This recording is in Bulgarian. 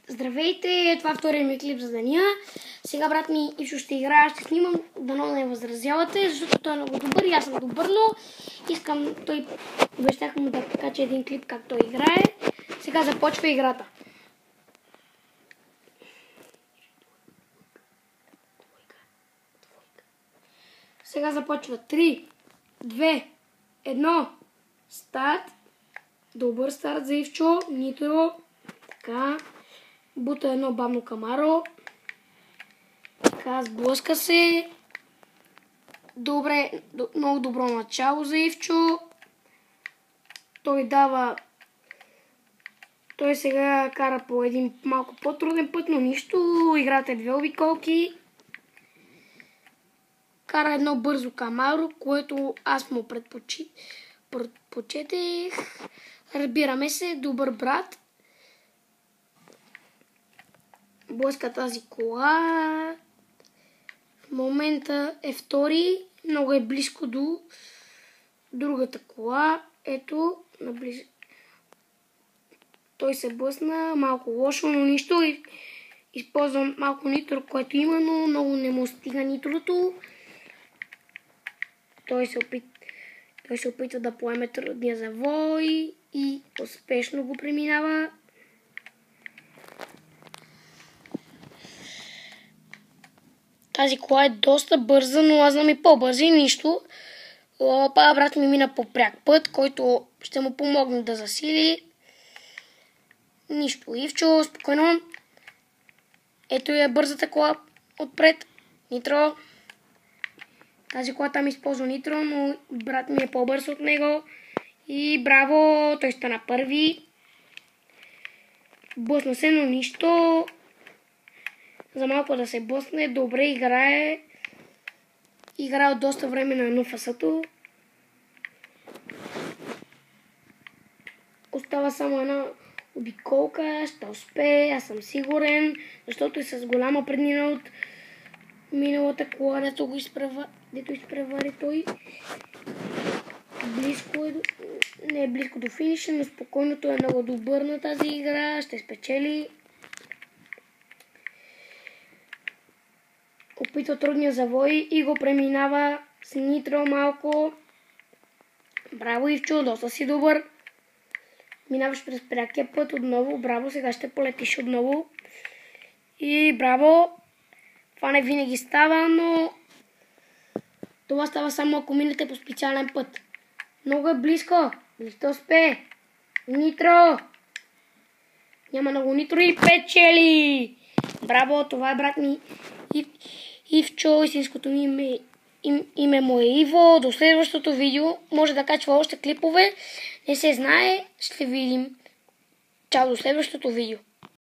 Здравейте, това е втория ми клип за деня. Сега брат ми Ивчо ще играе, ще снимам, дано не възразявате, защото той е много добър и аз съм добър, но искам, той обещах му да покача един клип как той играе. Сега започва играта. Сега започва 3, 2, 1, старт. Добър старт за Ивчо, Нитро. Така, бута едно бавно камаро. Така, сблъска се. Добре, много добро начало за Ивчо. Той сега кара по един малко по-труден път, но нищо. Играта е две обиколки. Кара едно бързо камаро, което аз му предпочетех. Разбираме се, добър брат. Блъска тази кола. В момента е втори. Много е близко до другата кола. Ето, наблизо. Той се блъсна. Малко лошо, но нищо. Използвам малко нитро, което има, но много не му стига нитрото. Той се опитва да поеме трудния завой и успешно го преминава. Тази кола е доста бърза, но аз знам и по-бърза и нищо. Брат ми мина по пряк път, който ще му помогне да засили. Нищо. Ивчо, спокойно. Ето е бързата кола отпред. Нитро. Тази кола там използва нитро, но брат ми е по-бърз от него. И браво, той стана първи. Блъсна се, но нищо. За малко да се блъсне, добре играе. Играе от доста време на едно фасато. Остава само една обиколка, ще успее, аз съм сигурен, защото е с голяма преднина от миналата кола, дето изпревари той. Не е близко до финиша, но спокойно той е много добър на тази игра, ще спечели. Опитва трудния завой и го преминава с нитро малко. Браво, Ивчо, доста си добър. Минаваш през прякия път отново. Браво, сега ще полетиш отново. И браво. Това не винаги става, но това става само ако минете по специален път. Много е близко. Ще успее. Нитро. Няма много нитро и печели. Браво, това е брат ми Ивчо. Истинското име му е Иво. До следващото видео. Може да качва още клипове. Не се знае. Ще видим. Чао, до следващото видео.